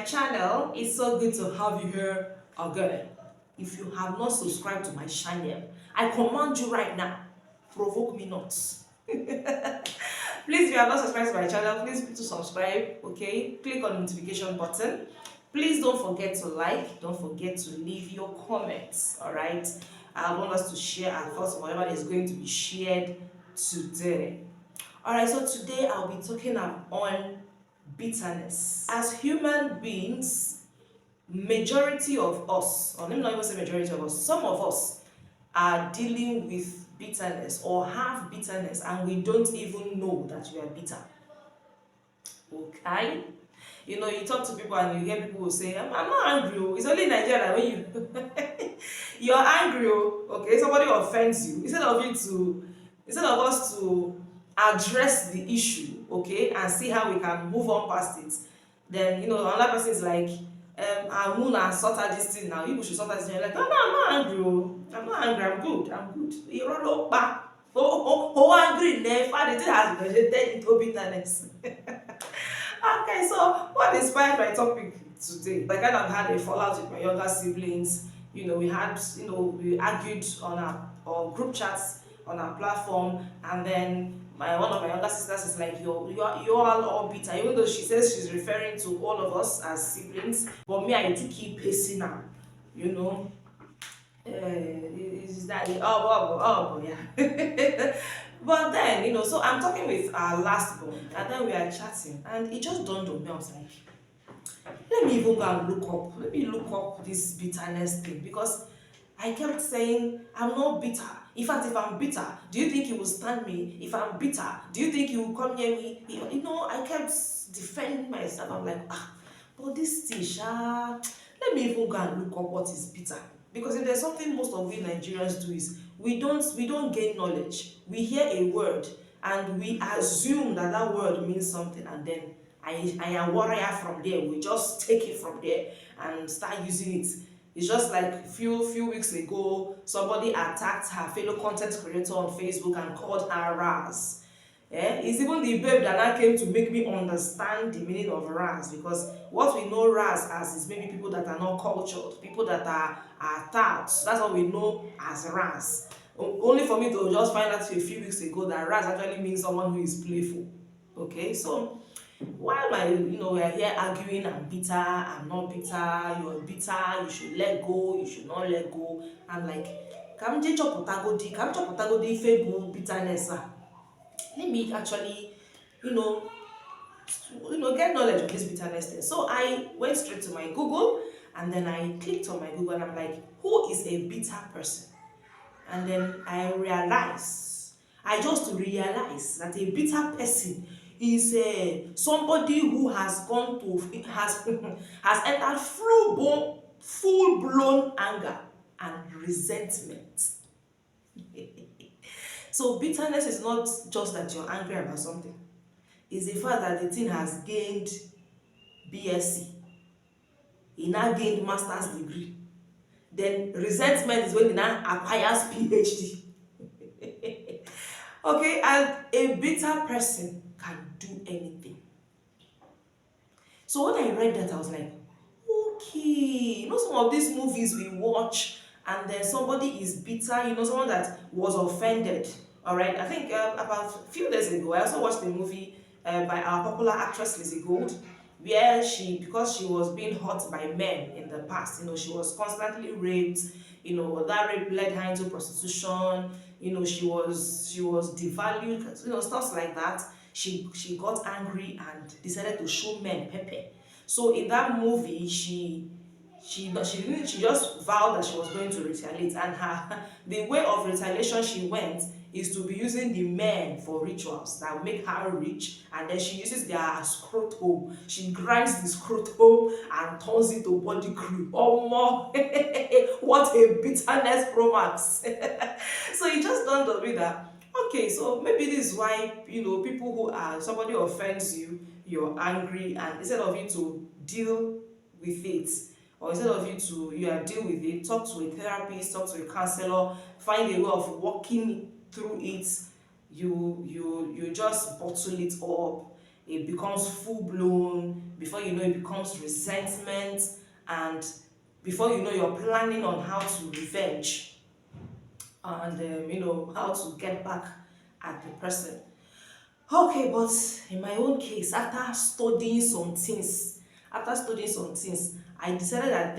channel. It's so good to have you here again. If you have not subscribed to my channel, I command you right now, provoke me not. Please, if you have not subscribed to my channel, please to subscribe, okay? Click on the notification button. Please don't forget to like, don't forget to leave your comments, all right? I want us to share our thoughts on whatever is going to be shared today. All right, so today I'll be talking on bitterness. As human beings, majority of us, or let me not even say majority of us, some of us are dealing with bitterness or have bitterness and we don't even know that we are bitter. Okay? You know, you talk to people and you hear people who say, I'm not angry. It's only in Nigeria when you're angry. Okay, somebody offends you. Instead of us to address the issue, okay, and see how we can move on past it, then another person is like, I'm gonna sort out this thing now. You should sort out this thing. You're like, no, I'm not angry. I'm not angry. I'm good. I'm good. You're all back. Angry. Never. The thing has related into bitterness. Okay, so what inspired my topic today? I kind of had a fallout with my younger siblings. We had, we argued on our group chats on our platform, and then one of my younger sisters is like, you're all bitter, even though she says she's referring to all of us as siblings. But me, I do keep pacing her, is that yeah. But then so I'm talking with our last born, and then we are chatting, and it just dawned on me. I was like, let me even go and look up this bitterness thing, because I kept saying I'm not bitter. In fact, if I'm bitter, do you think he will stand me? If I'm bitter, do you think he will come near me? I kept defending myself. I'm like, but this thing, let me even go and look up what is bitter. Because if there's something most of we Nigerians do is we don't gain knowledge. We hear a word and we assume that word means something, and then I am warrior from there. We just take it from there and start using it. It's just like few weeks ago, somebody attacked her fellow content creator on Facebook and called her Raz. It's even the babe that now came to make me understand the meaning of Raz, because what we know Raz as is maybe people that are not cultured, people that are touts. That's what we know as Raz. Only for me to just find out a few weeks ago that Raz actually means someone who is playful. Okay, so while we're here arguing, I'm bitter, I'm not bitter, you're bitter, you should let go, you should not let go. I'm like, kamje chopotagodi fable bitterness. Let me actually, get knowledge of this bitterness thing. So I went straight to my Google, and then I clicked on my Google, and I'm like, who is a bitter person? And then I just realized that a bitter person is somebody who has has entered full blown anger and resentment. So bitterness is not just that you're angry about something. It's the fact that the thing has gained BSc. It now gained master's degree. Then resentment is when it now acquires PhD. Okay, and a bitter person can do anything. So when I read that, I was like, okay, some of these movies we watch, and then somebody is bitter, someone that was offended. All right, I think about a few days ago, I also watched a movie by our popular actress Lizzie Gold, where because she was being hurt by men in the past, she was constantly raped, that rape led her into prostitution, she was devalued, stuff like that. She got angry and decided to show men pepper. So in that movie, she just vowed that she was going to retaliate, and the way of retaliation she went is to be using the men for rituals that make her rich, and then she uses their scrotum. She grinds the scrotum and turns it to body cream. Oh more what a bitterness promax. So it just dawned on me that, okay, so maybe this is why people who are, somebody offends you, you're angry, and instead of you to deal with it, or instead of you to deal with it, talk to a therapist, talk to a counselor, find a way of walking through it, you just bottle it up, it becomes full blown. Before you know, it becomes resentment, and before you know, you're planning on how to revenge, and how to get back at the person. Okay, but in my own case, after studying some things, I decided that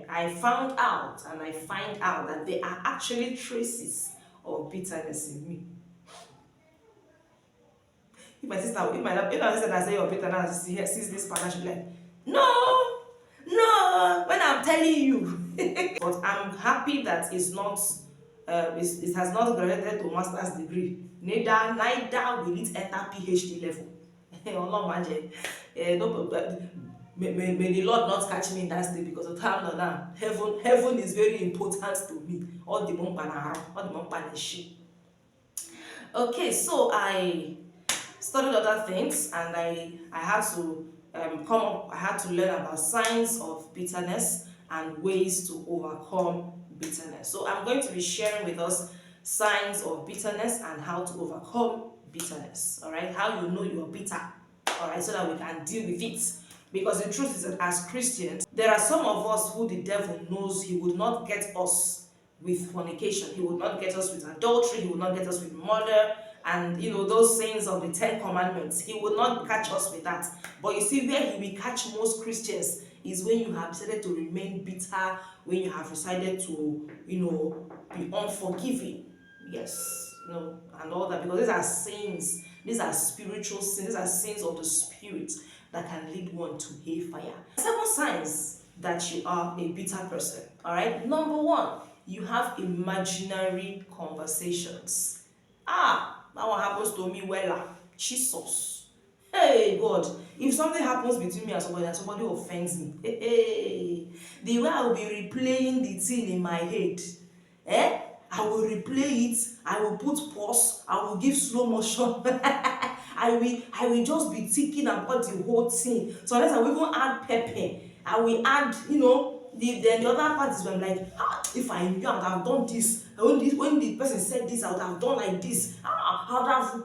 I found out and I find out that there are actually traces of bitterness in me. If my sister that say you're bitter now sees this pattern, she'll be like, no, no, when I'm telling you. But I'm happy that it has not graduated to master's degree. Neither will it enter PhD level. Allah imagine. No, may the Lord not catch me in that state, because of time now. Heaven is very important to me. All the shit. Okay, so I studied other things, and I had to I had to learn about signs of bitterness and ways to overcome bitterness. So I'm going to be sharing with us signs of bitterness and how to overcome bitterness. All right, how you know you're bitter. All right, so that we can deal with it. Because the truth is that as Christians, there are some of us who the devil knows he would not get us with fornication. He would not get us with adultery. He would not get us with murder. And those sayings of the 10 commandments, he will not catch us with that. But you see, where he will catch most Christians is when you have decided to remain bitter, when you have decided to, be unforgiving. Yes, and all that. Because these are sins, these are spiritual sins, these are sins of the spirit that can lead one to hellfire. 7 signs that you are a bitter person. All right. Number 1, you have imaginary conversations. That one happens to me well. Jesus. Hey God, if something happens between me and somebody offends me, the way I will be replaying the thing in my head, I will replay it, I will put pause, I will give slow motion. I will just be thinking about the whole thing. Sometimes I will even add pepper. I will add, the other part is when I'm like, if I knew, I would have done this. When the person said this, I would have done like this. I would have.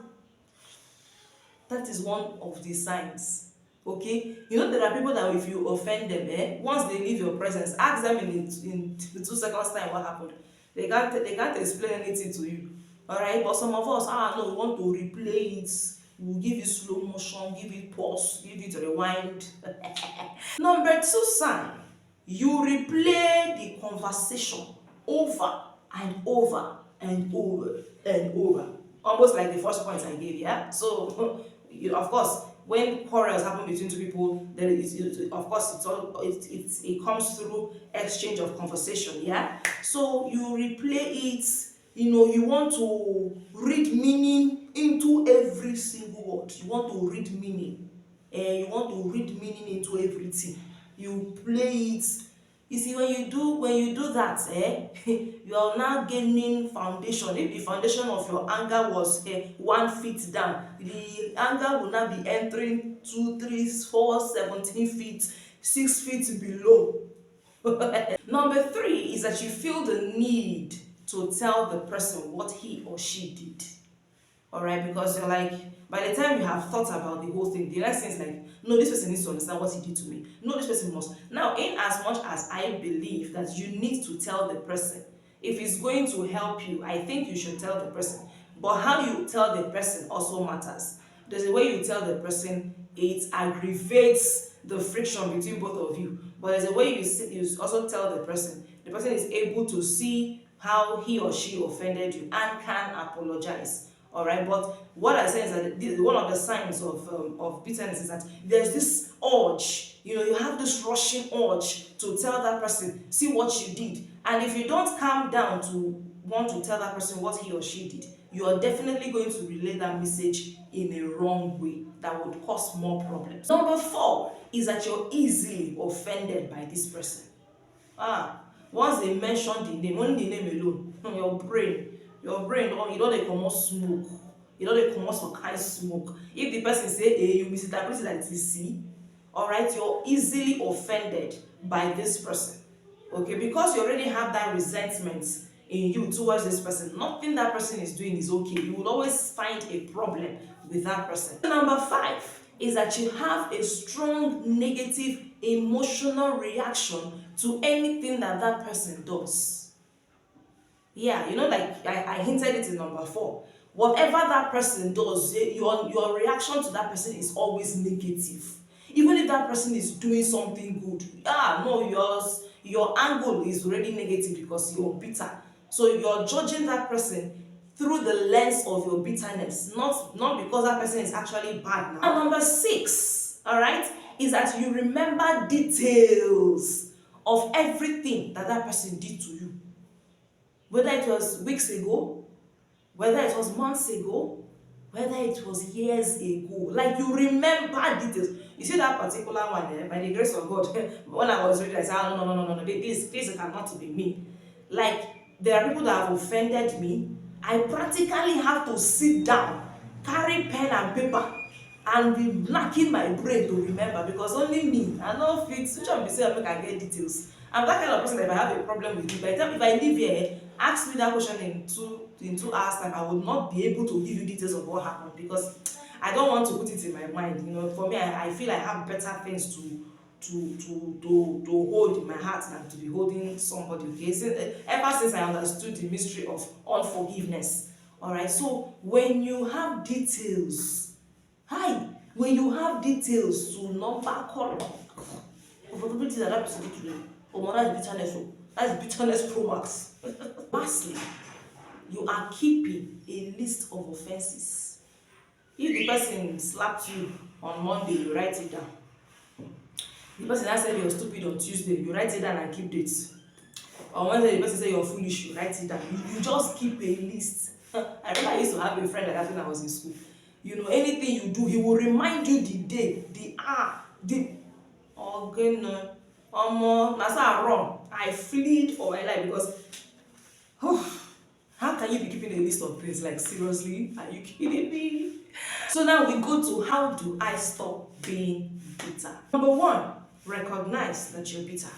That is one of the signs. Okay? There are people that if you offend them, once they leave your presence, ask them in 2 seconds time what happened. They can't explain anything to you. Alright? But some of us, no, we want to replay it. We'll give it slow motion, give it pause, give it rewind. Number 2 sign. You replay the conversation over and over and over and over. Almost like the first point I gave, yeah? So, of course, when quarrels happen between 2 people, there is, of course, it comes through exchange of conversation, yeah? So, you replay it, you want to read meaning into every single word. You want to read meaning. You want to read meaning into everything. You play it. You see, when you do that, you are now gaining foundation. If the foundation of your anger was 1 feet down, the anger will now be entering 2, 3, 4, 17 feet, 6 feet below. Number 3 is that you feel the need to tell the person what he or she did. Alright, because you're like, by the time you have thought about the whole thing, the next thing is like, no, this person needs to understand what he did to me. No, this person must. Now, in as much as I believe that you need to tell the person, if it's going to help you, I think you should tell the person. But how you tell the person also matters. There's a way you tell the person, it aggravates the friction between both of you. But there's a way you also tell the person is able to see how he or she offended you and can apologize. All right, but what I say is that one of the signs of bitterness is that there's this urge. You have this rushing urge to tell that person, see what you did. And if you don't calm down to want to tell that person what he or she did, you are definitely going to relay that message in a wrong way that would cause more problems. Number 4 is that you're easily offended by this person. Once they mention the name, only the name alone, your brain don't come out smoke. They come out some kind of smoke. If the person say A, you misinterpret it like C. Alright, you're easily offended by this person. Okay, because you already have that resentment in you towards this person. Nothing that person is doing is okay. You will always find a problem with that person. Number 5 is that you have a strong negative emotional reaction to anything that that person does. Yeah, like I hinted it in number 4. Whatever that person does, your reaction to that person is always negative. Even if that person is doing something good, no, your angle is already negative because you're bitter. So you're judging that person through the lens of your bitterness, not because that person is actually bad now. And number 6, all right, is that you remember details of everything that that person did to you. Whether it was weeks ago, whether it was months ago, whether it was years ago, like you remember details. You see that particular one there, by the grace of God, when I was reading, I said, oh, no, this cannot be me. Like, there are people that have offended me. I practically have to sit down, carry pen and paper, and be knacking my brain to remember, because only me, I know fit switch on be say I make I get details. I'm that kind of person that if I have a problem with you, by the time if I leave here, ask me that question in 2 hours time, I will not be able to give you details of what happened, because I don't want to put it in my mind. For me, I feel I have better things to hold in my heart than to be holding somebody. Okay, ever since I understood the mystery of unforgiveness, all right. So when you have details, when you have details to number column of possibilities that person did today, that's bitterness. That's bitterness pro max. Lastly, you are keeping a list of offenses. If the person slapped you on Monday, you write it down. The person that said you're stupid on Tuesday, you write it down and keep dates. On Wednesday, the person said you're foolish, you write it down. You just keep a list. I remember I used to have a friend like that when I was in school. Anything you do, he will remind you the day, the hour, that's how I run. I fled for my life because how can you be keeping a list of things? Like, seriously? Are you kidding me? So now we go to, how do I stop being bitter? Number 1, recognize that you're bitter.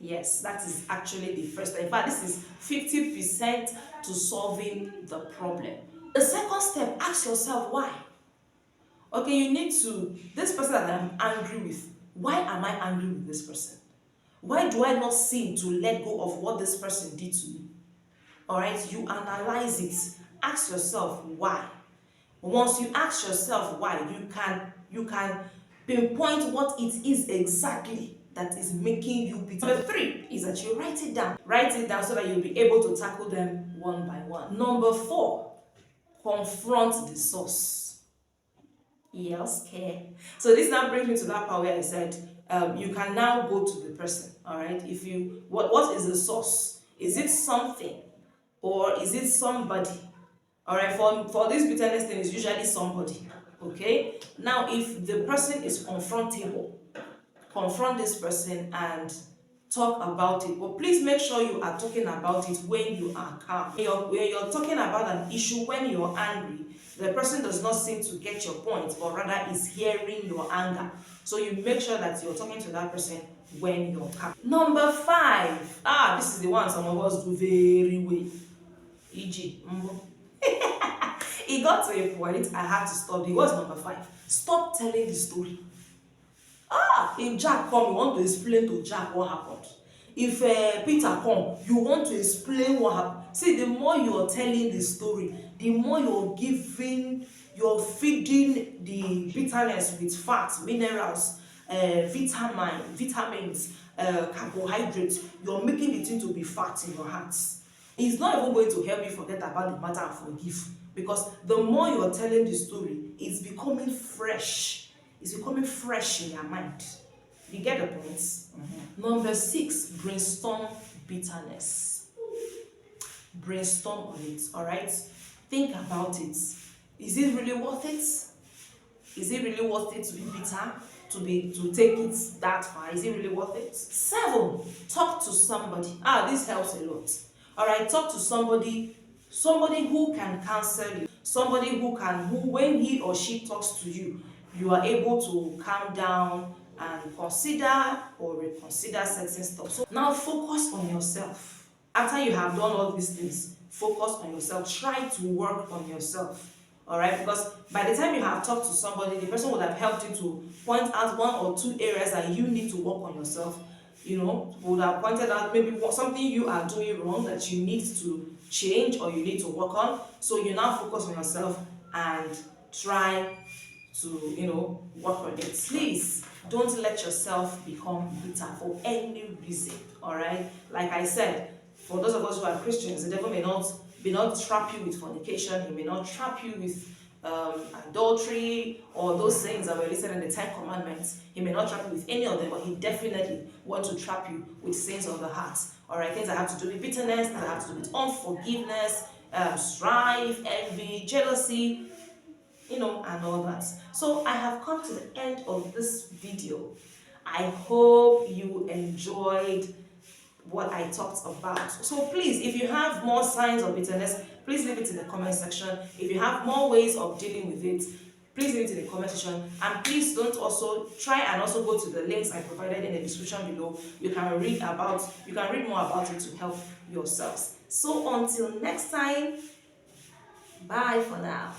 Yes, that is actually the first step. In fact, this is 50% to solving the problem. The second step, ask yourself why. Okay, you need to, this person that I'm angry with, why am I angry with this person? Why do I not seem to let go of what this person did to me? All right, you analyze it. Ask yourself why. Once you ask yourself why, you can pinpoint what it is exactly that is making you bitter. Number 3 is that you write it down. Write it down so that you'll be able to tackle them one by one. Number 4, confront the source. Yes, okay. So this now brings me to that part where I said you can now go to the person. All right. If you what is the source? Is it something or is it somebody? All right. For this bitterness thing, is usually somebody. Okay. Now, if the person is confrontable, confront this person and talk about it. But please make sure you are talking about it when you are calm. When you're talking about an issue when you're angry, the person does not seem to get your point, but rather is hearing your anger. So you make sure that you're talking to that person when you're calm. Number 5. This is the one some of us do very well. E.g. It got to a point I had to stop. It was number 5. Stop telling the story. If Jack come, you want to explain to Jack what happened. If Peter come, you want to explain what happened. See, the more you're telling the story, the more you're feeding the bitterness with fats, minerals, vitamins, carbohydrates. You're making the thing to be fat in your heart. It's not even going to help you forget about the matter and forgive, because the more you're telling the story, it's becoming fresh. It's becoming fresh in your mind. You get the points? Number 6, brainstorm bitterness. Brainstorm on it, all right? Think about it. Is it really worth it? Is it really worth it to be bitter? To take it that far? Is it really worth it? 7, talk to somebody. This helps a lot. All right, talk to somebody who can counsel you, somebody who when he or she talks to you, you are able to calm down and consider or reconsider certain stuff. So now focus on yourself. After you have done all these things, focus on yourself. Try to work on yourself. All right, because by the time you have talked to somebody, the person would have helped you to point out one or two areas that you need to work on yourself. Would have pointed out maybe something you are doing wrong that you need to change or you need to work on. So you now focus on yourself and try to work on it. Please don't let yourself become bitter for any reason. All right, like I said, for those of us who are Christians, the devil may not trap you with fornication. He may not trap you with adultery or those things that were listed in the 10 commandments. He may not trap you with any of them, but he definitely wants to trap you with sins of the heart. All right, things that have to do with bitterness, that have to do with unforgiveness, strife, envy, jealousy, and all that. So I have come to the end of this video. I hope you enjoyed what I talked about. So please, if you have more signs of bitterness, please leave it in the comment section. If you have more ways of dealing with it, please leave it in the comment section. And please don't also try and also go to the links I provided in the description below. You can read more about it to help yourselves. So until next time, bye for now.